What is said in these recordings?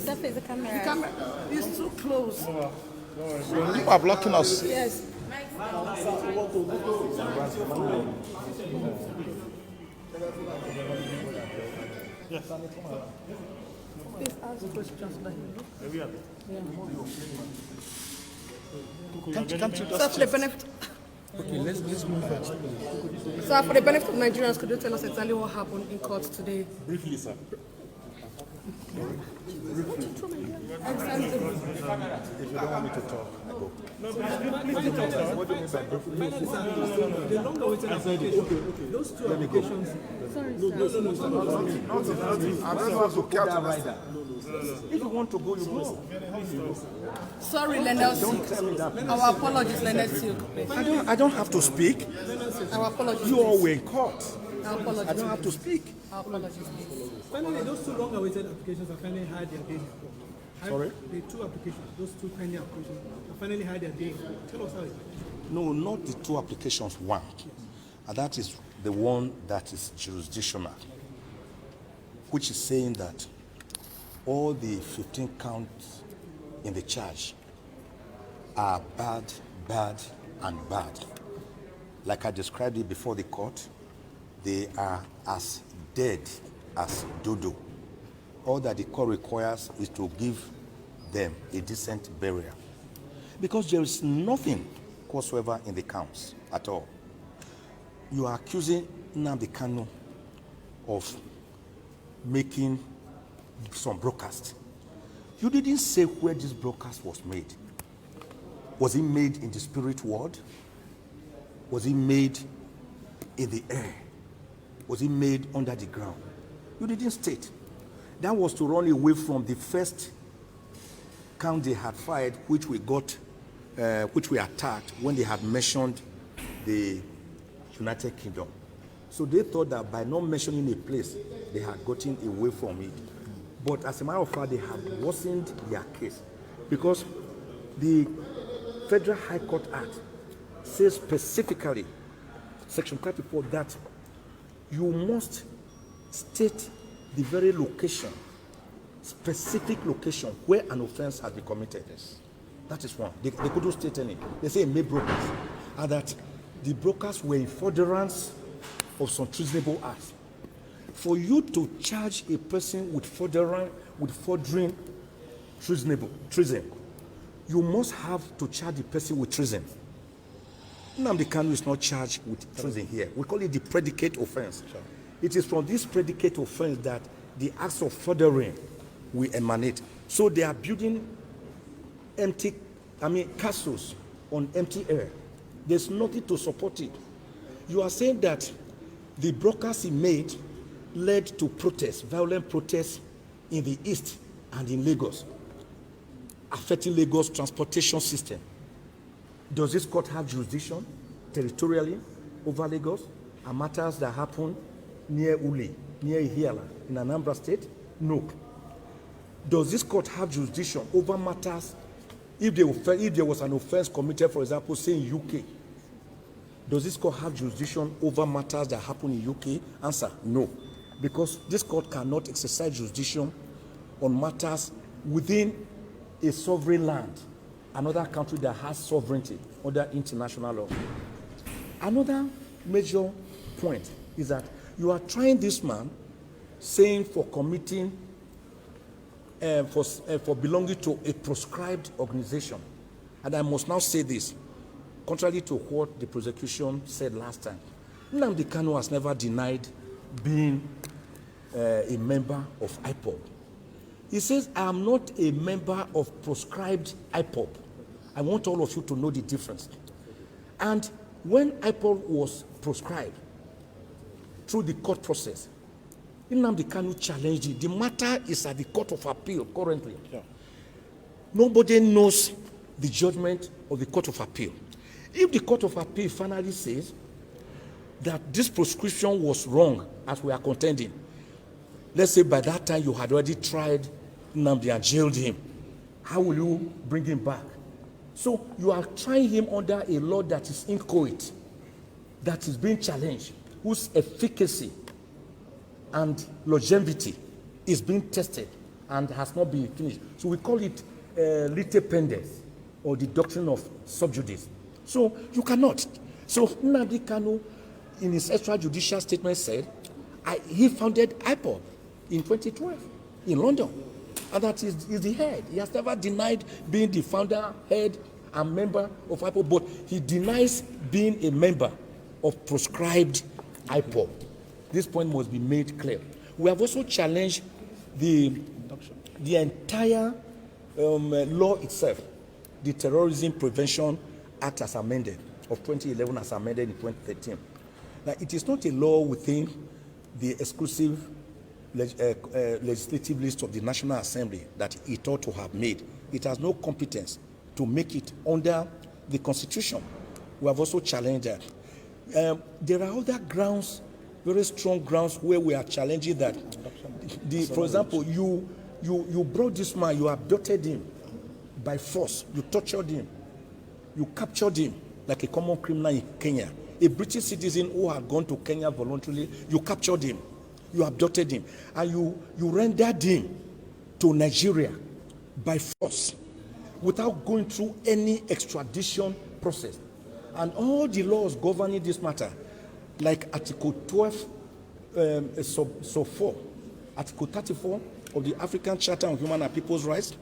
Surface the camera. The camera is too close. You are blocking us. Yes. Please ask questions like Can't you Sir, just for the benefit. Okay, let's move fast. Sir, for the benefit of Nigerians, could you tell us exactly what happened in court today? briefly, sir? If you don't want me to talk, I go. What do you mean by briefly? The longer waiting application, those two applications. I don't have to care to rider. If you want to go, you go. Sorry, Leonard Silk. Our apologies, Leonard Silk. I don't have to speak. Our apologies. You all were in court. Our apologies. I don't have to speak. Our apologies, please. Finally, those two long awaited applications have finally had their day in court. Sorry? The two applications, those two pending applications, have finally had their day in court. Tell us how it is. No, not the two applications, one. And that is the one that is jurisdictional, which is saying that all the 15 counts in the charge are bad, and bad. Like I described it before the court, they are as dead as dodo. All that the court requires is to give them a decent burial. Because there is nothing whatsoever in the counts at all. You are accusing Nnamdi Kalu of making some broadcast. You didn't say where this broadcast was made. Was it made in the spirit world? Was it made in the air? Was it made under the ground? You didn't state. That was to run away from the first count they had fired, which we attacked when they had mentioned the United Kingdom. So they thought that by not mentioning a place, they had gotten away from it. But as a matter of fact, they have worsened their case because the Federal High Court Act says specifically, Section 34, that you must state the very location, specific location where an offense has been committed. Yes. That is one. They couldn't state any. They say made brokers, and that the brokers were in furtherance of some treasonable acts. For you to charge a person with furthering treason, you must have to charge the person with treason. Nnamdi Kalu is not charged with treason here. We call it the predicate offense. Sure. It is from this predicate offense that the acts of furthering will emanate. So they are building castles on empty air. There's nothing to support it. You are saying that the broadcast he made led to protests, violent protests in the east and in Lagos, affecting Lagos transportation system. Does this court have jurisdiction territorially over Lagos and matters that happen near Uli, near Ihiala, in Anambra State? No. Does this court have jurisdiction over matters if there was an offense committed, for example, say in UK? Does this court have jurisdiction over matters that happen in UK? Answer, no. Because this court cannot exercise jurisdiction on matters within a sovereign land, another country that has sovereignty under international law. Another major point is that you are trying this man, saying for committing, for belonging to a proscribed organization. And I must now say this, contrary to what the prosecution said last time. Nnamdi Kalu has never denied being a member of IPOB. He says, I am not a member of proscribed IPOB. I want all of you to know the difference. And when IPOB was proscribed through the court process, Nnamdi Kalu challenged it. The matter is at the Court of Appeal currently. Yeah. Nobody knows the judgment of the Court of Appeal. If the Court of Appeal finally says that this proscription was wrong, as we are contending, let's say by that time you had already tried Nnamdi and jailed him, how will you bring him back? So you are trying him under a law that is inchoate, that is being challenged, whose efficacy and longevity is being tested and has not been finished. So we call it lite pendens, or the doctrine of sub judice. So you cannot. So Nnamdi Kalu, in his extrajudicial statement, said he founded IPOB in 2012 in London, and that is the head. He has never denied being the founder, head, and member of IPOB, but he denies being a member of proscribed IPOB. This point must be made clear. We have also challenged the entire law itself, the Terrorism Prevention Act as amended of 2011 as amended in 2013. Now, it is not a law within the exclusive legislative list of the National Assembly that it ought to have made. It has no competence to make it under the Constitution. We have also challenged that. There are other grounds, very strong grounds, where we are challenging that. For example, you brought this man, you abducted him by force, you tortured him, you captured him like a common criminal in Kenya. A British citizen who had gone to Kenya voluntarily, you captured him, you abducted him, and you rendered him to Nigeria by force without going through any extradition process. And all the laws governing this matter, like Article 12, sub 4, Article 34 of the African Charter on Human and People's Rights,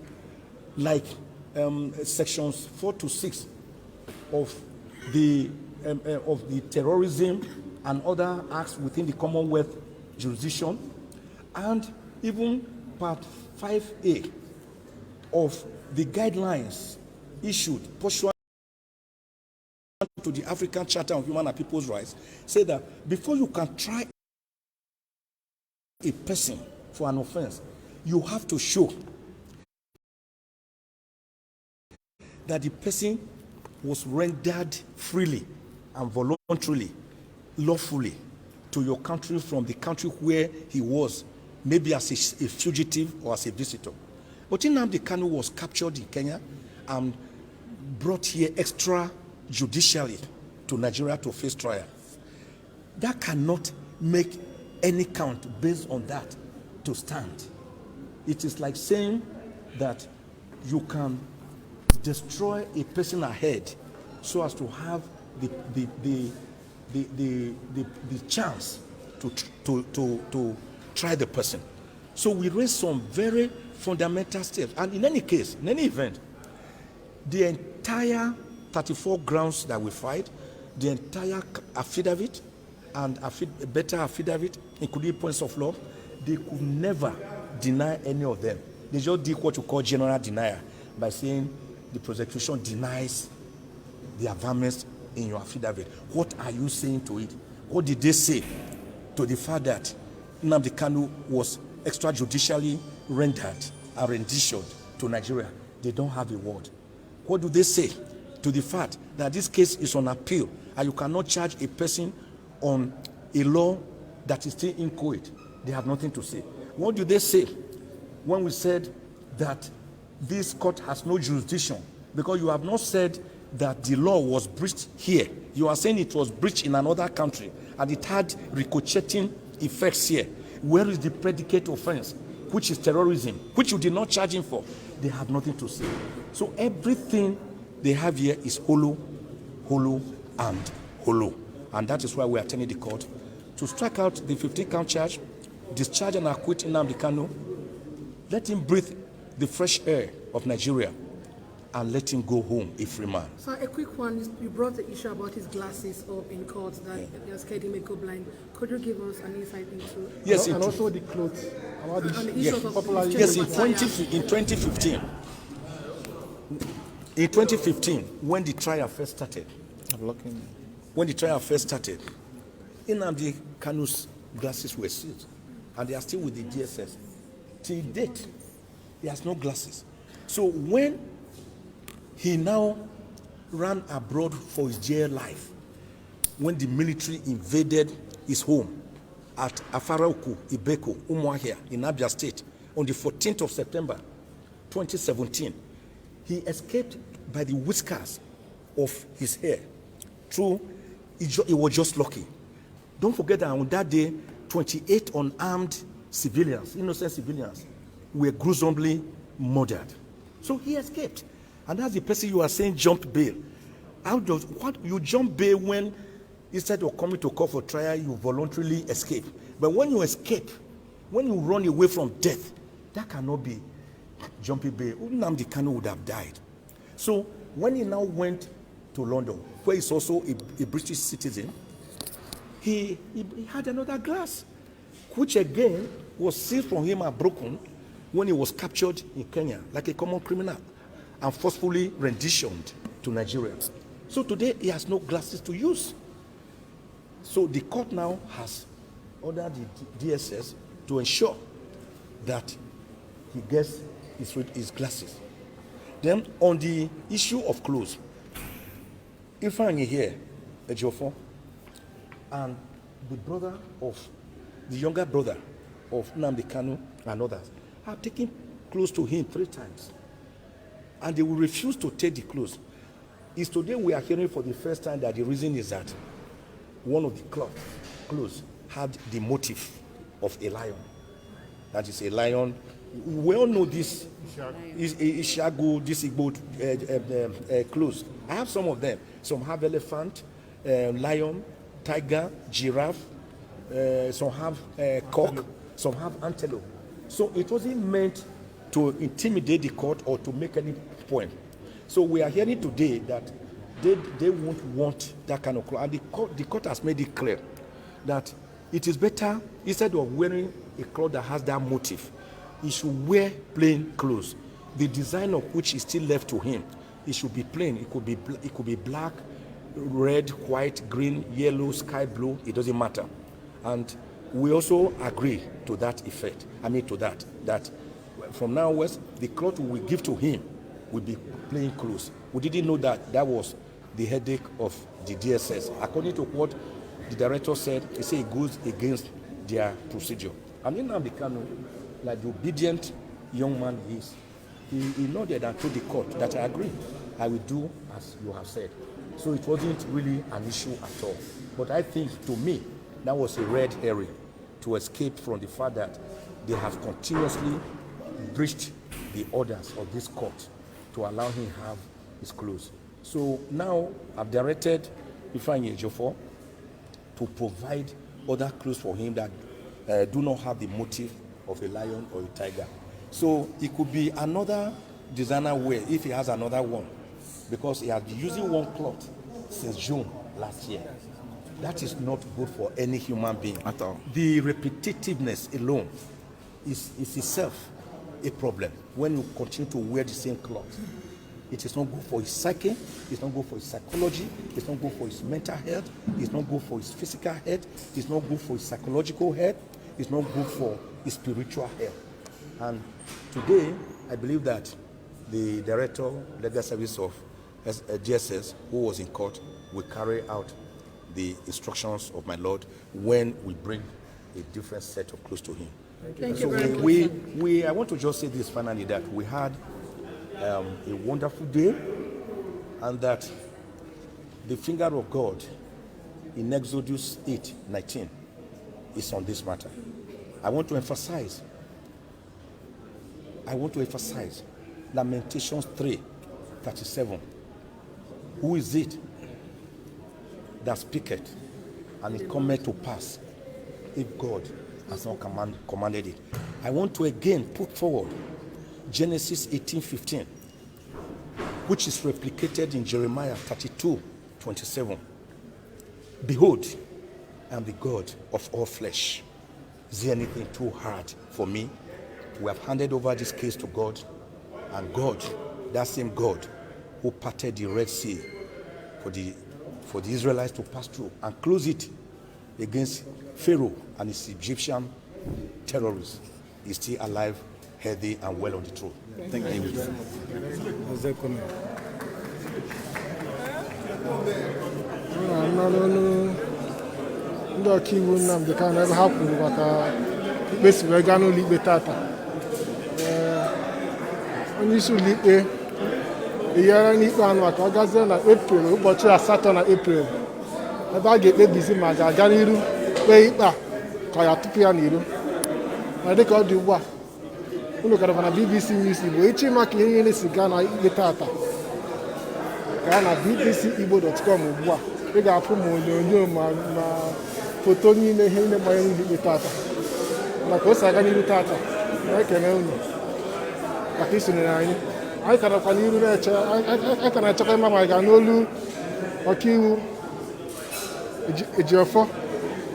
like sections 4 to 6 of the terrorism and other acts within the Commonwealth jurisdiction, and even Part 5A of the guidelines issued pursuant to the African Charter on Human and People's Rights, say that before you can try a person for an offense, you have to show that the person was rendered freely and voluntarily, lawfully, to your country from the country where he was, maybe as a fugitive or as a visitor. But Nnamdi Kalu was captured in Kenya and brought here extrajudicially to Nigeria to face trial. That cannot make any count based on that to stand. It is like saying that you can destroy a person ahead so as to have the chance to try the person. So we raised some very fundamental steps. And in any case, in any event, the entire 34 grounds that we filed, the entire affidavit and better affidavit, including points of law, they could never deny any of them. They just did what you call general denial by saying the prosecution denies the affirmance in your affidavit. What are you saying to it? What did they say to the fact that Nnamdi Kalu was extrajudicially rendered and renditioned to Nigeria? They don't have a word. What do they say to the fact that this case is on appeal and you cannot charge a person on a law that is still inchoate? They have nothing to say. What do they say when we said that this court has no jurisdiction? Because you have not said that the law was breached here. You are saying it was breached in another country and it had ricocheting effects here. Where is the predicate offense, which is terrorism, which you did not charge him for? They have nothing to say. So everything they have here is hollow, and hollow. And that is why we are telling the court to strike out the 15-count charge, discharge and acquit Nnamdi Kalu, let him breathe the fresh air of Nigeria, and let him go home a free man. So a quick one, you brought the issue about his glasses up in court, that they're scared he may go blind. Could you give us an insight into? Yes, and also the clothes. About the yes, in 2015. In 2015, when the trial first started, Nnamdi Kalu's glasses were sealed, and they are still with the DSS. Till date, he has no glasses. So when he now ran abroad for his jail life, when the military invaded his home at Afaraoku, Ibeko, Umuahia in Abia State on the 14th of September 2017, he escaped by the whiskers of his hair. True, he was just lucky. Don't forget that on that day, 28 unarmed civilians, innocent civilians, were gruesomely murdered. So he escaped. And that's the person you are saying jumped bail. What you jump bail when instead of coming to court for trial, you voluntarily escape. But when you escape, when you run away from death, that cannot be jumping bail. Nnamdi Kalu would have died. So when he now went to London, where he's also a British citizen, he had another glass, which again was seized from him and broken when he was captured in Kenya, like a common criminal, and forcefully renditioned to Nigeria. So today he has no glasses to use. So the court now has ordered the DSS to ensure that he gets his glasses. Then on the issue of clothes, Ifeanyi here, Ejiofor, and the younger brother of Nnamdi Kalu and others have taken clothes to him 3 times. And they will refuse to take the clothes. It's today we are hearing for the first time that the reason is that one of the clothes had the motif of a lion. That is a lion. We all know this. Ishagu, this Igbo clothes. I have some of them. Some have elephant, lion, tiger, giraffe. Some have cock. Some have antelope. So it wasn't meant to intimidate the court or to make any point. So we are hearing today that they won't want that kind of clothes. And the court has made it clear that it is better, instead of wearing a cloth that has that motif, he should wear plain clothes. The design of which is still left to him, it should be plain. It could be black, red, white, green, yellow, sky blue. It doesn't matter. And we also agree to that effect. That from now onwards, the cloth we give to him will be plain clothes. We didn't know that was the headache of the DSS. According to what the director said, he said it goes against their procedure. And Nnamdi Kalu, like the obedient young man he is, he nodded and told the court that I agree. I will do as you have said. So it wasn't really an issue at all. But I think, to me, that was a red herring to escape from the fact that they have continuously breached the orders of this court to allow him to have his clothes. So now I've directed Ifeanyi Ejiofor to provide other clothes for him that do not have the motif of a lion or a tiger. So it could be another designer wear if he has another one, because he has been using one cloth since June last year. That is not good for any human being at all. The repetitiveness alone is itself a problem when you continue to wear the same cloth. It is not good for his psyche, it's not good for his psychology, it's not good for his mental health, it's not good for his physical health, it's not good for his psychological health, it's not good for his spiritual health. And today, I believe that the Director, Legal Service of DSS, who was in court, will carry out the instructions of my Lord when we bring a different set of clothes to him. Thank so you. I want to just say this finally, that we had a wonderful day, and that the finger of God in Exodus 8:19 is on this matter. I want to emphasize Lamentations 3:37. Who is it that speaketh, and it cometh to pass, if God has not commanded it? I want to again put forward Genesis 18:15, which is replicated in Jeremiah 32:27. Behold, I am the God of all flesh. Is there anything too hard for me? We have handed over this case to God, and God, that same God who parted the Red Sea for the Israelites to pass through and close it against Pharaoh and his Egyptian terrorists, is still alive, healthy, and well on the throne. Thank you very much. Ndị ọkaiwu Nnamdi Kalu ebe ha kwuru maka ikpe si wee gaa n'ụlọ ikpe tata. Onye isi ụlọ ikpe eyiara n'ikpe ahụ maka ọ gazie na Eprel, ụbọchị 8 na Eprel, ebe a ga-ekpebizi ma ga-aga n'iru kpee ikpe a ka ya tupu ya n'iru. Ma dịka ọ dị ugbu a, unu gara na BBC News Igbo echi maka ihe niile si gaa na ikpe tata gaa na bbcigbo.com ugbu a ị ga-afụ ma onyonyo ma foto niile ihe niile gbanyere ikpe tata maka o si aga n'iru tata na-ekene unu maka isonyere anyị ka nakwa n'iru na-eche anyị ka na-echekwa ịma ma ga n'olu ọkaiwu Ejiofọ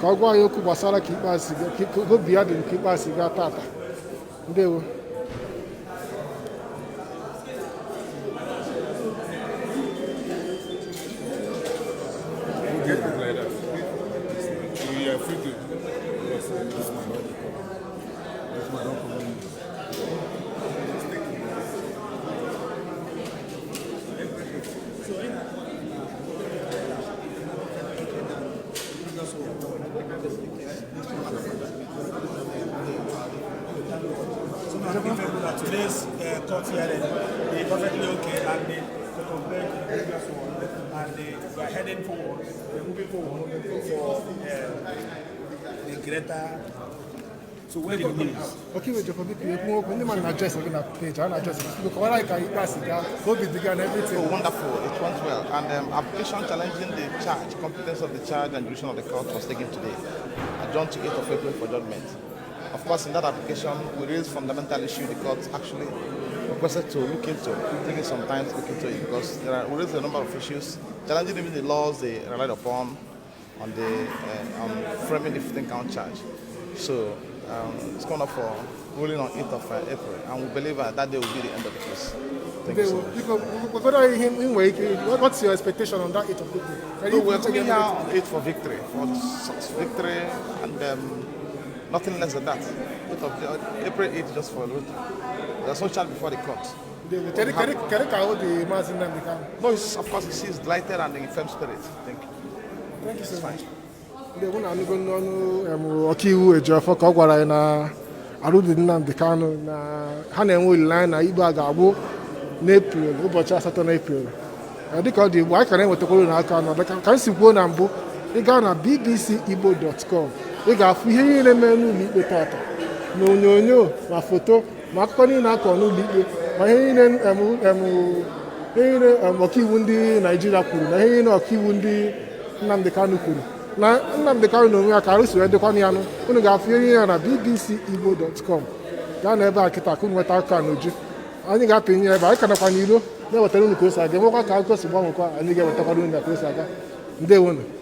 ka ọ gwa anyị okwu gbasara ka obi ya dị nke ikpeazụ gaa tata. Ndewo. Today's court hearing is perfectly okay, and they compared to the previous one, and they are heading forward, they're moving forward for the greater. So where the news? Okay, we just when the man address again at page, and address because what I can pass it down, COVID began everything. Oh, wonderful, it went well, and application challenging the charge, competence of the charge and jurisdiction of the court was taken today, adjourned to 8th of April for judgment. Of course, in that application, we raised fundamental issue the court actually requested to look into, taking some time to look into it, because we raised a number of issues, challenging even the laws they relied upon on framing the 15-count charge. So it's going up for ruling on 8th of April, and we believe that day will be the end of the case. Thank you so much. What's your expectation on that 8th of April? So we're coming here on 8th for victory, and nothing less than that. April 8th just for victory. There's no charge before the court. The mazi Nnamdi Kalu. No, of course, he is delighted and in firm spirit. Thank you. Thank you so much. Ndị na anụgo n'ọnụ ọkaiwu Ejiofọ ka ọ gwara anyị na arụdị Nnamdi Kalu na ha na-enwe olileanya na ikpe a ga-agbụ n'Epril, ụbọchị 8 n'Epril. Dịka ọ dị Igbo, anyị ka na-enwetakwara n'aka anọ ka m si kwuo na mbụ ị gaa na bbcigbo.com ị ga-afụ ihe niile mere n'ụlọ ikpe tata na onyonyo ma foto ma akụkọ niile akọ n'ụlọ ikpe ma ihe niile ọkaiwu ndị Naịjirịa kwuru na ihe niile ọkaiwu ndị Nnamdi Kalu kwuru na Nnamdi Kalu na onwe ya ka arụsiri edekwana ya nụ unu ga-afụ ihe niile na bbcigbo.com gaa na ebe a kịta ka unu nweta akụkọ n'uju anyị ga-apịnye ebe anyị ka nakwa n'iro na-ewetara unu ka o si aga enwekwa ka akụkọ si gbanwekwa anyị ga-ewetakwara unu na ka o si aga. Ndewonu.